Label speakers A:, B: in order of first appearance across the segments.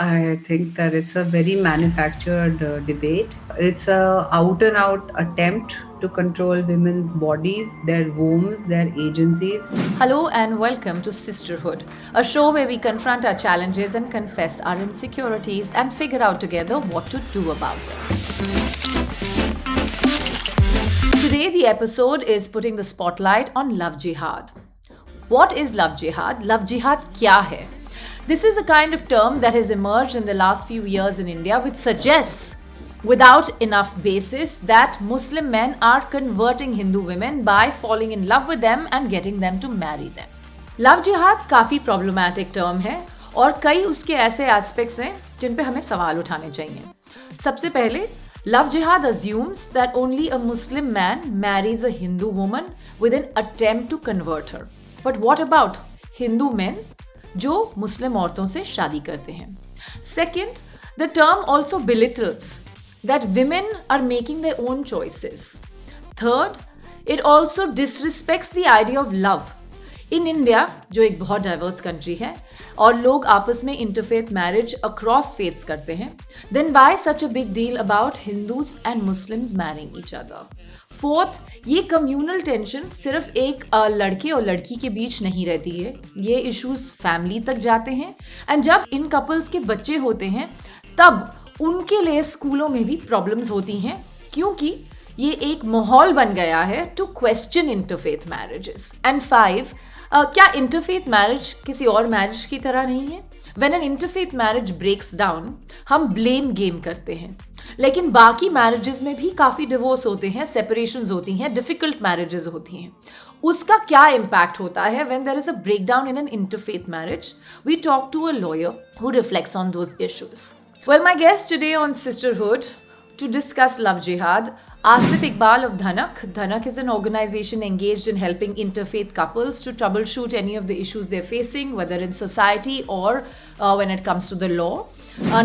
A: I think that it's a very manufactured debate. It's a out and out attempt to control women's bodies, their wombs, their agencies.
B: Hello and welcome to Sisterhood, a show where we confront our challenges and confess our insecurities and figure out together what to do about them. Today, the episode is putting the spotlight on love jihad. What is love jihad? Love jihad kya hai? This is a kind of term that has emerged in the last few years in India, which suggests, without enough basis, that Muslim men are converting Hindu women by falling in love with them and getting them to marry them. Love जिहाद काफ़ी problematic term है और कई उसके ऐसे aspects हैं जिन पे हमें सवाल उठाने चाहिए. सबसे पहले, लव जिहाद assumes that only a Muslim man marries a Hindu woman with an attempt to convert her. But what about Hindu men जो मुस्लिम औरतों से शादी करते हैं? Second, the term also belittles that women are making their own choices. Third, it also disrespects the idea of love. In India, जो एक बहुत diverse country है और लोग आपस में इंटरफेथ मैरिज अक्रॉस फेथ्स करते हैं, then why such a big deal about Hindus and Muslims marrying each other? Fourth, ये कम्युनल टेंशन सिर्फ एक लड़के और लड़की के बीच नहीं रहती है, ये इश्यूज फैमिली तक जाते हैं एंड जब इन कपल्स के बच्चे होते हैं तब उनके लिए स्कूलों में भी प्रॉब्लम्स होती हैं क्योंकि ये एक माहौल बन गया है to question interfaith marriages. And five, क्या इंटरफेथ मैरिज किसी और मैरिज की तरह नहीं है? When an interfaith marriage breaks down, हम ब्लेम गेम करते हैं, लेकिन बाकी मैरिजेस में भी काफ़ी डिवोर्स होते हैं, सेपरेशंस होती हैं, डिफिकल्ट मैरिजेस होती हैं. उसका क्या इम्पैक्ट होता है when there is a breakdown in an interfaith marriage? We talk to a lawyer who reflects on those issues. Well, my guest today on Sisterhood to discuss love jihad, Asif Iqbal of Dhanak. Dhanak is an organization engaged in helping interfaith couples to troubleshoot any of the issues they're facing, whether in society or when it comes to the law.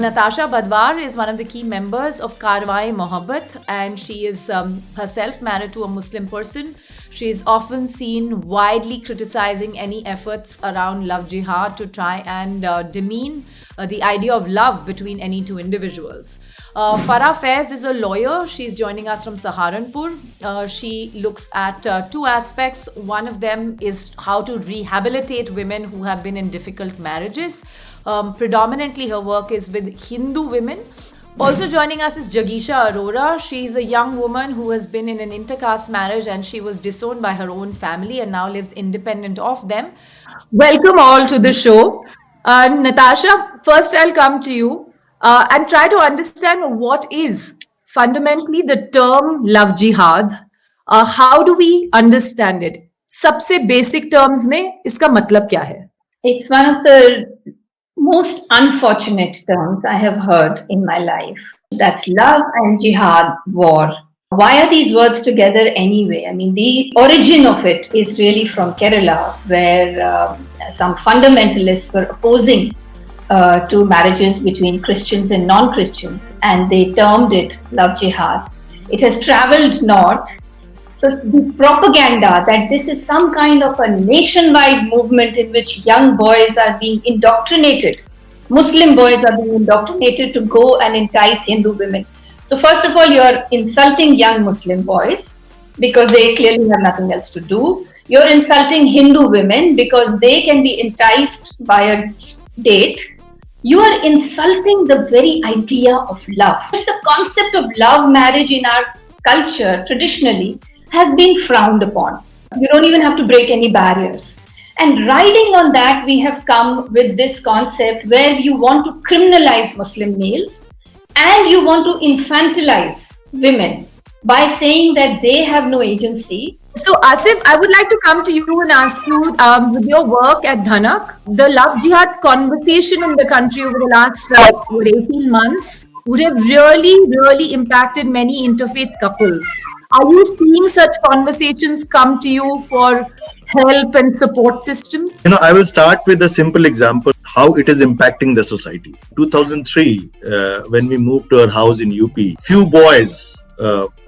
B: Natasha Badwar is one of the key members of Karwai Mohabbat, and she is herself married to a Muslim person. She is often seen widely criticizing any efforts around love jihad to try and demean the idea of love between any two individuals. Farah Faiz is a lawyer. She's joining us from Saharanpur. She looks at two aspects. One of them is how to rehabilitate women who have been in difficult marriages. Predominantly, her work is with Hindu women. Also joining us is Jagisha Arora. She's a young woman who has been in an intercaste marriage and she was disowned by her own family and now lives independent of them. Welcome all to the show. Natasha, first I'll come to you. And try to understand what is fundamentally the term love jihad. How do we understand it? सबसे basic terms में इसका मतलब क्या है?
C: It's one of the most unfortunate terms I have heard in my life. That's love and jihad, war. Why are these words together anyway? I mean, the origin of it is really from Kerala, where some fundamentalists were opposing to marriages between Christians and non-Christians, and they termed it love jihad. It has traveled north. So the propaganda that this is some kind of a nationwide movement in which young boys are being indoctrinated, Muslim boys are being indoctrinated to go and entice Hindu women. So first of all, you're insulting young Muslim boys because they clearly have nothing else to do. You're insulting Hindu women because they can be enticed by a date. You are insulting the very idea of love. The concept of love marriage in our culture traditionally has been frowned upon. You don't even have to break any barriers. And riding on that, we have come with this concept where you want to criminalize Muslim males and you want to infantilize women by saying that they have no agency. So Asif, I would like to come to you and ask you, with your work at Dhanak, the love jihad conversation in the country over the last 18 months would have really impacted many interfaith couples. Are you seeing such conversations come to you for help and support systems?
D: I will start with a simple example how it is impacting the society. 2003, when we moved to our house in UP, few boys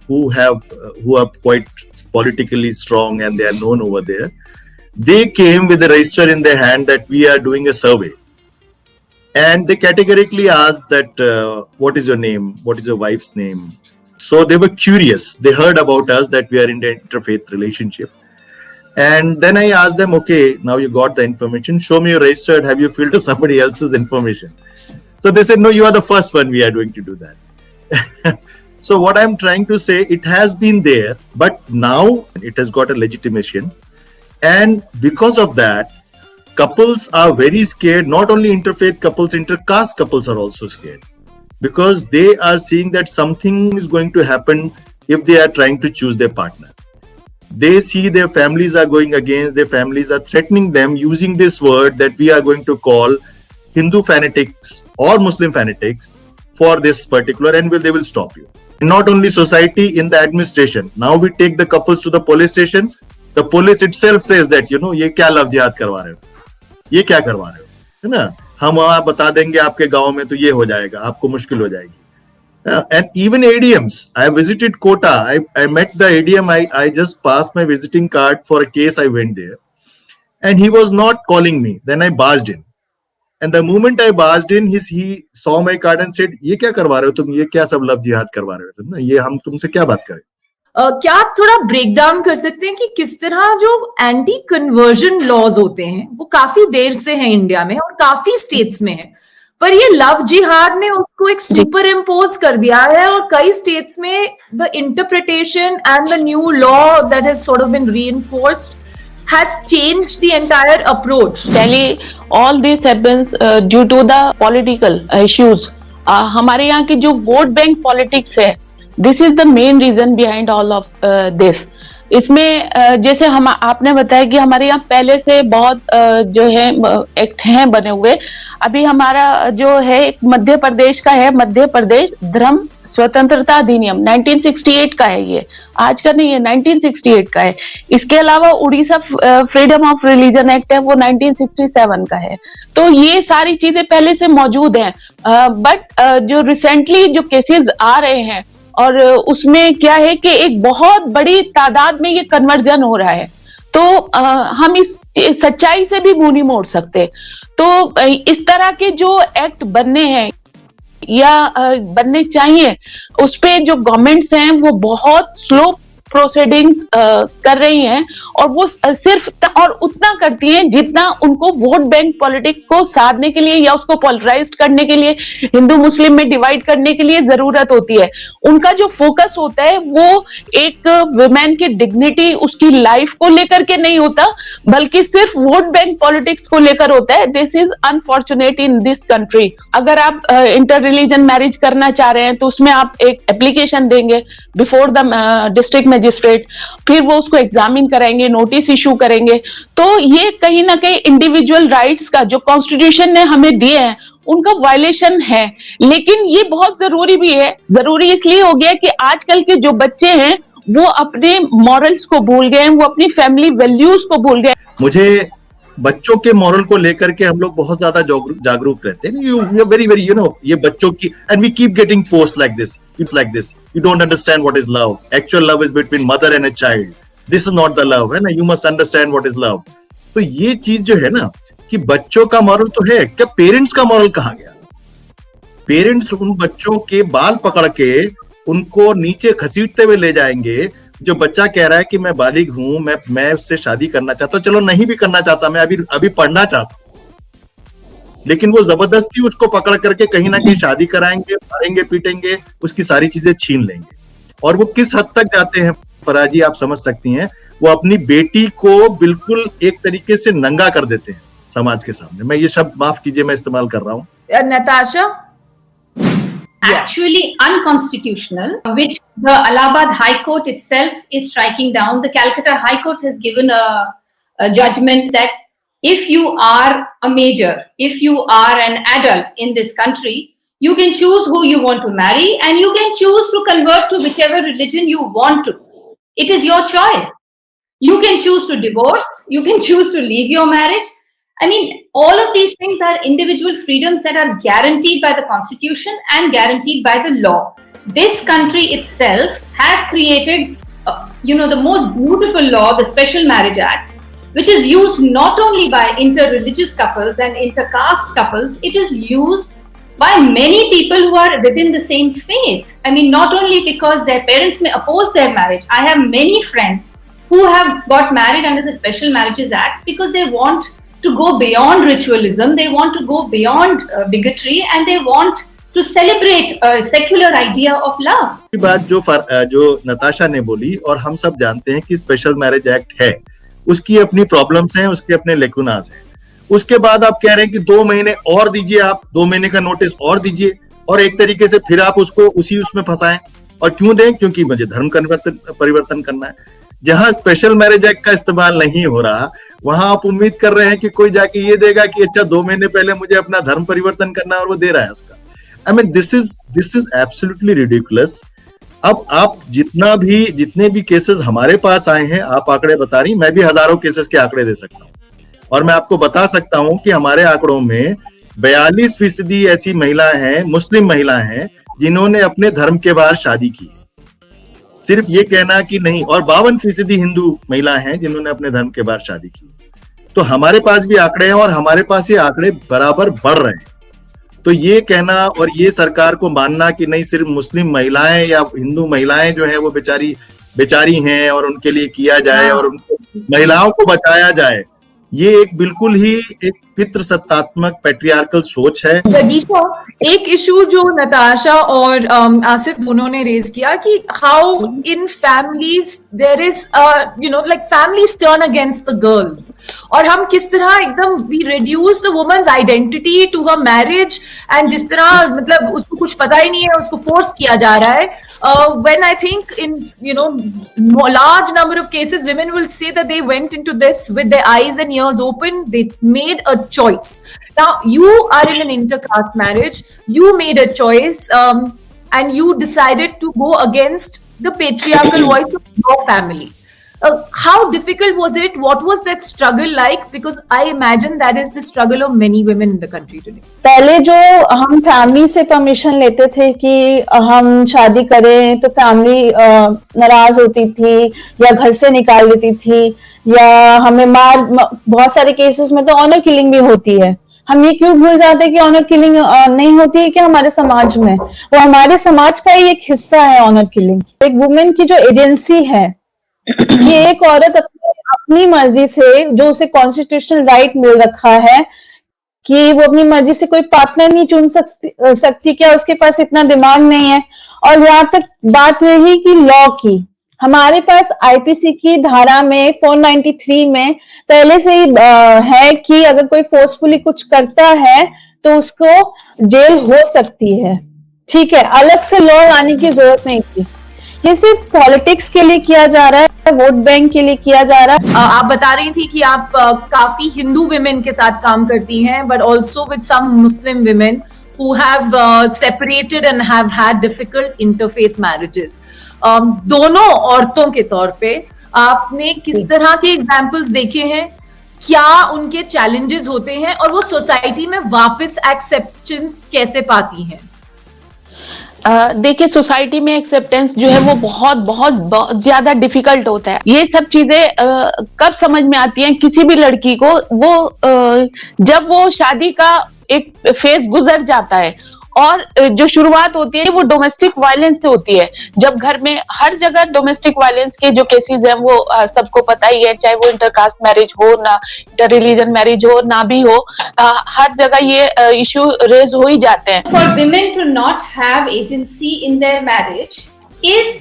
D: who are quite politically strong and they are known over there, they came with a register in their hand that we are doing a survey. and they categorically asked that, what is your name, what is your wife's name. So they were curious, they heard about us that we are in an interfaith relationship. And then I asked them, okay, now you got the information, show me your registered, have you filled somebody else's information? So they said, no, you are the first one, we are going to do that. So what I'm trying to say, it has been there, but now it has got a legitimation. And because of that, couples are very scared. Not only interfaith couples, intercaste couples are also scared, because they are seeing that something is going to happen if they are trying to choose their partner. They see their families are going against, their families are threatening them using this word that we are going to call Hindu fanatics or Muslim fanatics for this particular, and they will stop you. And not only society, in the administration. Now we take the couples to the police station. The police itself says that, you know, ये क्या love जिहाद करवा रहे हो, ये क्या करवा रहे हो, है ना, हम वहां बता देंगे आपके गांव में तो ये हो जाएगा, आपको मुश्किल हो जाएगी. And even ADMs, I visited Kota. I met the ADM. I just passed my visiting card for a case. I went there, and he was not calling me. Then I barged in, and the moment I barged in, he saw my card and said, "ये क्या करवा रहे हो तुम? ये क्या सब love जिहाद करवा रहे हो? ना ये हम तुमसे क्या बात करें?"
B: क्या आप थोड़ा ब्रेक डाउन कर सकते हैं कि किस तरह जो एंटी कन्वर्जन लॉज होते हैं वो काफी देर से हैं इंडिया में और काफी स्टेट्स में है, पर ये लव जिहाद ने उसको एक सुपर इम्पोज कर दिया है और कई स्टेट्स में the interpretation and the new law that has sort of been reinforced has changed the entire approach.
E: Delhi, all this happens due to the political issues. हमारे यहाँ की जो वोट बैंक पॉलिटिक्स है, this is the main reason behind all of this. इसमें जैसे हम आपने बताया कि हमारे यहाँ पहले से बहुत जो है एक्ट हैं बने हुए. अभी हमारा जो है मध्य प्रदेश का है, मध्य प्रदेश धर्म स्वतंत्रता अधिनियम 1968 का है, ये आज का नहीं है, 1968 का है. इसके अलावा Orissa freedom of religion act है, वो 1967 का है. तो ये सारी चीजें पहले से मौजूद हैं, बट जो रिसेंटली जो केसेस आ रहे हैं और उसमें क्या है कि एक बहुत बड़ी तादाद में ये कन्वर्जन हो रहा है. तो हम इस सच्चाई से भी मुंह नहीं मोड़ सकते. तो इस तरह के जो एक्ट बनने हैं या बनने चाहिए, उस पे जो गवर्नमेंट्स हैं वो बहुत स्लो प्रोसीडिंग्स कर रही हैं, और वो सिर्फ और उतना करती हैं जितना उनको वोट बैंक पॉलिटिक्स को साधने के लिए या उसको पोलराइज्ड करने के लिए, हिंदू मुस्लिम में डिवाइड करने के लिए जरूरत होती है. उनका जो फोकस होता है वो एक वुमेन की डिग्निटी, उसकी लाइफ को लेकर के नहीं होता, बल्कि सिर्फ वोट बैंक पॉलिटिक्स को लेकर होता है. This is unfortunate in this country. अगर आप इंटर रिलीजन मैरिज करना चाह रहे हैं तो उसमें आप एक एप्लीकेशन देंगे बिफोर द डिस्ट्रिक्ट मजिस्ट्रेट, फिर वो उसको एग्जामिन कराएंगे, नोटिस इशू करेंगे. तो ये कहीं ना कहीं इंडिविजुअल राइट्स का जो कॉन्स्टिट्यूशन ने हमें दिए हैं उनका वायलेशन है. लेकिन ये बहुत जरूरी भी है. जरूरी इसलिए हो गया कि आजकल के जो बच्चे हैं वो अपने मॉरल्स को भूल गए हैं, वो अपनी फैमिली वैल्यूज को भूल गए.
D: मुझे बच्चों के मॉरल को लेकर के हम लोग बहुत ज्यादा जागरूक रहते हैं. यू वेरी वेरी ये बच्चों की, and we keep getting post like this, it's like this, you don't understand what is love, actual love is between mother and a child, this is not the love, है ना, you must understand what is love. तो ये चीज जो है ना कि बच्चों का मॉरल तो है, क्या पेरेंट्स का मॉरल कहाँ गया? पेरेंट्स उन बच्चों के बाल पकड़ के उनको नीचे घसीटते हुए ले जाएंगे. जो बच्चा कह रहा है कि मैं बालिग हूं, मैं उससे शादी करना चाहता हूं, चलो नहीं भी करना चाहता, मैं अभी पढ़ना चाहता हूं, लेकिन वो जबरदस्ती उसको पकड़ करके कहीं ना कहीं शादी कराएंगे, मारेंगे, पीटेंगे, उसकी सारी चीजें छीन लेंगे. और वो किस हद तक जाते हैं फराजी, आप समझ सकती हैं. वो अपनी बेटी को बिल्कुल एक तरीके से नंगा कर देते हैं समाज के सामने. मैं ये शब्द माफ कीजिए मैं इस्तेमाल कर रहा हूँ.
B: Natasha,
C: actually unconstitutional, which the Allahabad High Court itself is striking down. The Calcutta High Court has given a judgment that if you are a major, if you are an adult in this country, you can choose who you want to marry and you can choose to convert to whichever religion you want to. It is your choice. You can choose to divorce, you can choose to leave your marriage. I mean, all of these things are individual freedoms that are guaranteed by the Constitution and guaranteed by the law. This country itself has created, the most beautiful law, the Special Marriage Act, which is used not only by inter-religious couples and inter-caste couples, it is used by many people who are within the same faith. I mean, not only because their parents may oppose their marriage. I have many friends who have got married under the Special Marriages Act because they want to go beyond ritualism, they want to go beyond bigotry, and they want to celebrate a secular idea of love.
D: ये बात जो नताशा ने बोली, और हम सब जानते हैं कि स्पेशल मैरिज एक्ट है, उसकी अपनी प्रॉब्लम्स हैं, उसके अपने लेकुनास हैं। उसके बाद आप कह रहे हैं कि 2 महीने और दीजिए, आप 2 महीने का नोटिस और दीजिए, और एक तरीके से फिर आप उसको उसमें फंसाएं। और क्यों दें? क्योंकि मुझे धर्म परिवर्तन करना है। जहां स्पेशल मैरिज एक्ट का इस्तेमाल नहीं हो रहा, वहां आप उम्मीद कर रहे हैं कि कोई जाके ये देगा कि अच्छा 2 महीने पहले मुझे अपना धर्म परिवर्तन करना है, और वो दे रहा है उसका। I mean this is absolutely ridiculous. अब आप जितने भी केसेस हमारे पास आए हैं, आप आंकड़े बता रही, मैं भी हजारों केसेस के आंकड़े दे सकता हूँ, और मैं आपको बता सकता हूं कि हमारे आंकड़ों में 42% ऐसी महिलाएं हैं, मुस्लिम महिलाएं हैं, जिन्होंने अपने धर्म के बाहर शादी की है। सिर्फ ये कहना कि नहीं, और 52% हिंदू महिलाएं हैं जिन्होंने अपने धर्म के बाहर शादी की। तो हमारे पास भी आंकड़े हैं, और हमारे पास ये आंकड़े बराबर बढ़ रहे हैं। तो ये कहना और ये सरकार को मानना कि नहीं, सिर्फ मुस्लिम महिलाएं या हिंदू महिलाएं जो है वो बेचारी हैं और उनके लिए किया जाए और उनको महिलाओं को बचाया जाए, ये एक बिल्कुल ही एक पितृसत्तात्मक पैट्रियार्कल सोच है।
B: रगीशा, एक इशू जो नताशा और आसिफ दोनों ने रेज किया कि how in families there is like families turn against the girls, और हम किस तरह एकदम we reduce the woman's identity to her marriage, and जिस तरह मतलब उसको कुछ पता ही नहीं है, उसको फोर्स किया जा रहा है। When I think in large number of cases, women will say that they went into this with their eyes and ears open. They made a choice. Now you are in an intercaste marriage. You made a choice, and you decided to go against the patriarchal voice of your family. How difficult was it? What was that struggle like? Because I imagine that is the struggle of many women in the country today.
F: पहले जो हम family से permission लेते थे कि हम शादी करें, तो फैमिली नाराज होती थी या घर से निकाल देती थी, या हमें बहुत सारे केसेस में तो ऑनर किलिंग भी होती है। हम ये क्यों भूल जाते हैं कि ऑनर किलिंग नहीं होती है कि हमारे समाज में, वो हमारे समाज का ही एक हिस्सा है ऑनर किलिंग। एक वुमेन की जो एजेंसी है, ये एक औरत अपनी मर्जी से, जो उसे कॉन्स्टिट्यूशनल राइट मिल रखा है कि वो अपनी मर्जी से कोई पार्टनर नहीं चुन सकती, क्या उसके पास इतना दिमाग नहीं है? और यहाँ तक बात रही कि लॉ की, हमारे पास आईपीसी की धारा में 493 में पहले से ही है कि अगर कोई फोर्सफुली कुछ करता है तो उसको जेल हो सकती है। ठीक है, अलग से लॉ लाने की जरूरत नहीं थी। ये सिर्फ पॉलिटिक्स के लिए किया जा रहा है, वोट बैंक के लिए किया जा रहा है।
B: आप बता रही थी कि आप काफी हिंदू विमेन के साथ काम करती हैं, but also with some Muslim women who have separated and have had difficult interfaith marriages. दोनों औरतों के तौर पे आपने किस तरह के एग्जाम्पल्स देखे हैं? क्या उनके चैलेंजेस होते हैं, और वो सोसाइटी में वापस एक्सेप्टेंस कैसे पाती हैं?
E: देखिए, सोसाइटी में एक्सेप्टेंस जो है वो बहुत बहुत बहुत ज्यादा डिफिकल्ट होता है। ये सब चीजें कब समझ में आती हैं किसी भी लड़की को? वो जब वो शादी का एक फेज गुजर जाता है, और जो शुरुआत होती है वो डोमेस्टिक वायलेंस से होती है। जब घर में हर जगह डोमेस्टिक वायलेंस के जो केसेस हैं वो सबको पता ही है, चाहे वो इंटरकास्ट मैरिज हो ना, इंटर रिलीजन मैरिज हो ना भी हो, हर जगह ये इशू रेज हो ही जाते हैं।
C: For women to not have agency in their marriage is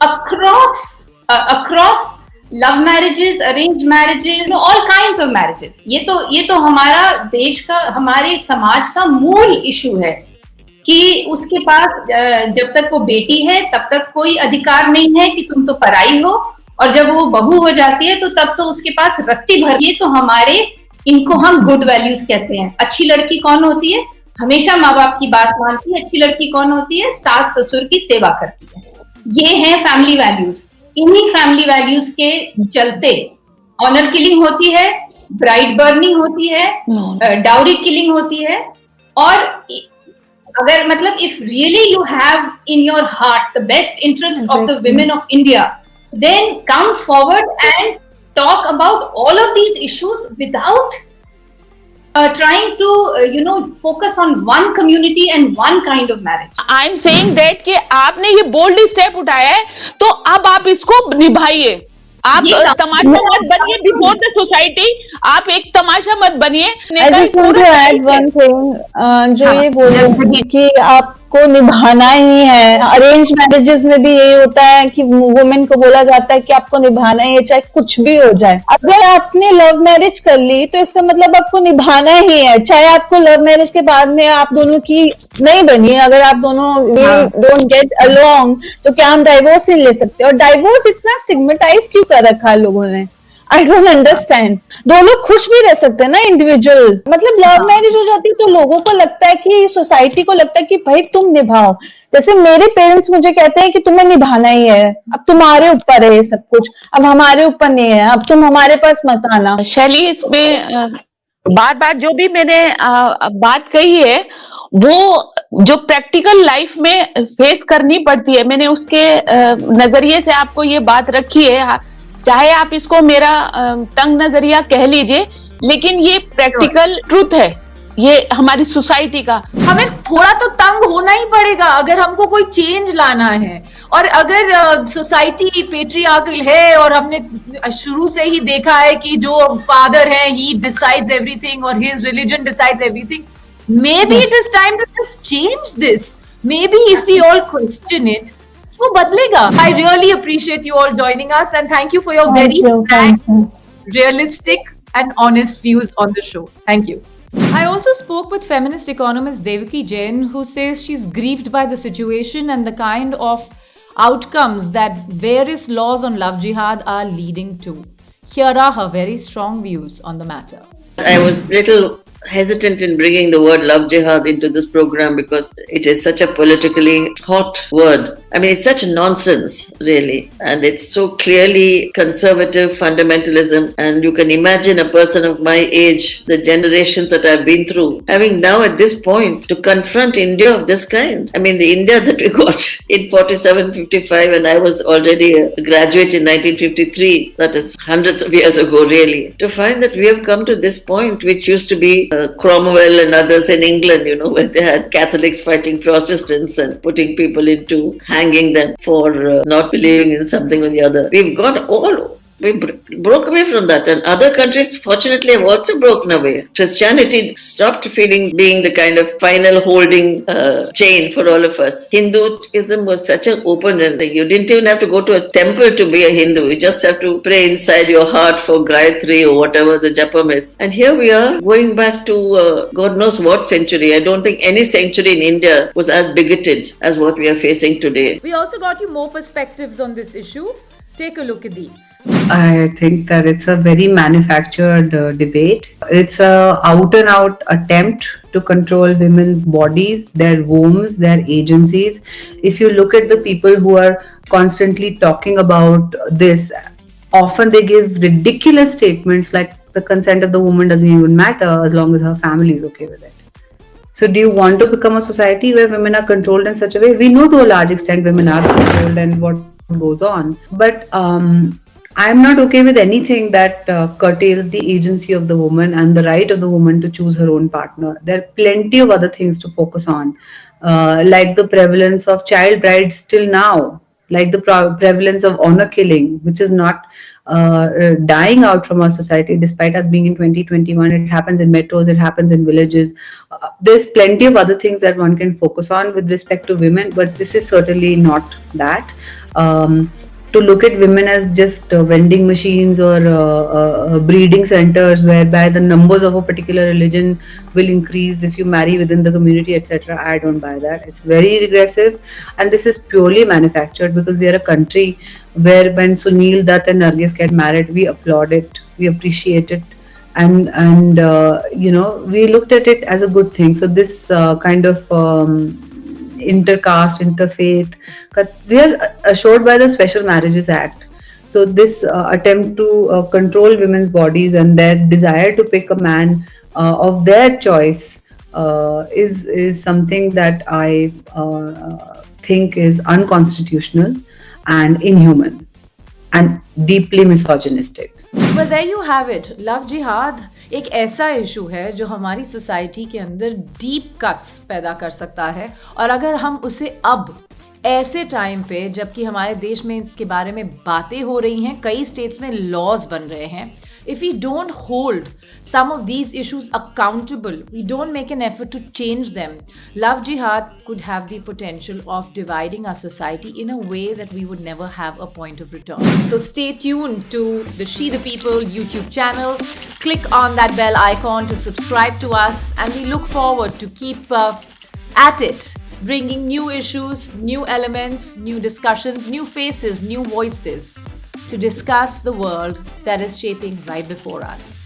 C: across love marriages, arranged marriages, all kinds of marriages. ये तो हमारा देश का, हमारे समाज का मूल इशू है कि उसके पास जब तक वो बेटी है तब तक कोई अधिकार नहीं है कि तुम तो पराई हो, और जब वो बहू हो जाती है तो तब तो उसके पास रत्ती भर। ये तो हमारे, इनको हम गुड वैल्यूज कहते हैं। अच्छी लड़की कौन होती है? हमेशा माँ बाप की बात मानती है। अच्छी लड़की कौन होती है? सास ससुर की सेवा करती है। ये है फैमिली वैल्यूज। इन्हीं फैमिली वैल्यूज के चलते ऑनर किलिंग होती है, ब्राइड बर्निंग होती है, डाउरी किलिंग होती है। और अगर मतलब if really you have in your heart the best interest of the women of India, then come forward and talk about all of these issues without trying to, focus on one community and one kind of marriage.
E: I am saying that कि आपने ये bold step उठाया है, तो अब आप इसको निभाइए। आप तमाशा मत बनिए बिफोर द सोसाइटी, आप एक तमाशा मत बनिए।
F: I just want to add one thing, जो ये बोल रहे हैं कि आपको निभाना ही है। अरेंज मैरिजेस में भी यही होता है कि वुमेन को बोला जाता है कि आपको निभाना ही है, चाहे कुछ भी हो जाए। अगर आपने लव मैरिज कर ली तो इसका मतलब आपको निभाना ही है, चाहे आपको लव मैरिज के बाद में आप दोनों की नहीं बनी, अगर आप दोनों डोंट गेट अलोंग तो क्या हम डाइवोर्स नहीं ले सकते? और डाइवोर्स इतना स्टिग्मेटाइज क्यों कर रखा है लोगों ने? I don't understand. दो लोग खुश भी रह सकते हैं ना इंडिविजुअल, मतलब लव मैरिज हो जाती है तो लोगों को लगता है कि सोसाइटी को लगता है कि भाई तुम निभाओ। जैसे मेरे पेरेंट्स मुझे कहते हैं कि तुम्हें निभाना ही है, अब तुम्हारे ऊपर है ये सब कुछ, अब हमारे ऊपर नहीं है, अब तुम हमारे पास मत आना।
E: शैली, इसमें बार बार जो भी मैंने बात कही है वो जो प्रैक्टिकल लाइफ में फेस करनी पड़ती है, मैंने उसके नजरिए से आपको ये बात रखी है। चाहे आप इसको मेरा तंग नजरिया कह लीजिए, लेकिन ये प्रैक्टिकल ट्रूथ है, ये हमारी सोसाइटी का।
B: हमें थोड़ा तो तंग होना ही पड़ेगा अगर हमको कोई चेंज लाना है। और अगर सोसाइटी पेट्रियार्कल है और हमने शुरू से ही देखा है कि जो फादर है ही डिसाइड्स एवरीथिंग और his religion decides everything, maybe it is time to just change this. Maybe if we all question it, वो बदलेगा। I really appreciate you all joining us and thank you for your very frank, realistic and honest views on the show. Thank you. I also spoke with feminist economist Devaki Jain, who says she's grieved by the situation and the kind of outcomes that various laws on love jihad are leading to. Here are her very strong views on the matter.
G: I was little hesitant in bringing the word love jihad into this program because it is such a politically hot word. I mean, it's such nonsense, really. And it's so clearly conservative fundamentalism. And you can imagine a person of my age, the generations that I've been through, having now at this point to confront India of this kind. I mean, the India that we got in 47, 55, and I was already a graduate in 1953. That is hundreds of years ago, really. To find that we have come to this point, which used to be Cromwell and others in England, where they had Catholics fighting Protestants and putting people into hanging them for not believing in something or the other. We broke away from that, and other countries fortunately have also broken away. Christianity stopped being the kind of final holding chain for all of us. Hinduism was such an open, and you didn't even have to go to a temple to be a Hindu. You just have to pray inside your heart for Gayatri or whatever the japam is. And here we are going back to God knows what century. I don't think any century in India was as bigoted as what we are facing today.
B: We also got you more perspectives on this issue. Take a look at these.
A: I think that it's a very manufactured debate. It's a out and out attempt to control women's bodies, their wombs, their agencies. If you look at the people who are constantly talking about this, often they give ridiculous statements like the consent of the woman doesn't even matter as long as her family is okay with it. So do you want to become a society where women are controlled in such a way? We know to a large extent women are controlled and what goes on. But I'm not okay with anything that curtails the agency of the woman and the right of the woman to choose her own partner. There are plenty of other things to focus on, like the prevalence of child brides till now, like the prevalence of honor killing, which is not dying out from our society despite us being in 2021. It happens in metros, it happens in villages. There's plenty of other things that one can focus on with respect to women, but this is certainly not that. To look at women as just vending machines or breeding centers whereby the numbers of a particular religion will increase if you marry within the community, etc. I don't buy that. It's very regressive, and this is purely manufactured because we are a country where when Sunil Dutt and Nargis get married, we applaud it, we appreciate it, and we looked at it as a good thing. So this kind of intercaste, interfaith, we are assured by the Special Marriages Act. So this attempt to control women's bodies and their desire to pick a man of their choice is something that I think is unconstitutional and inhuman. and deeply misogynistic.
B: Well, there you have it. Love जिहाद एक ऐसा issue है जो हमारी society के अंदर deep cuts पैदा कर सकता है, और अगर हम उसे अब ऐसे टाइम पे, जबकि हमारे देश में इसके बारे में बातें हो रही हैं, कई स्टेट्स में लॉज बन रहे हैं, if we don't hold some of these issues accountable, we don't make an effort to change them, love jihad could have the potential of dividing our society in a way that we would never have a point of return. So stay tuned to the She the People YouTube channel. Click on that bell icon to subscribe to us, and we look forward to keep at it, bringing new issues, new elements, new discussions, new faces, new voices to discuss the world that is shaping right before us.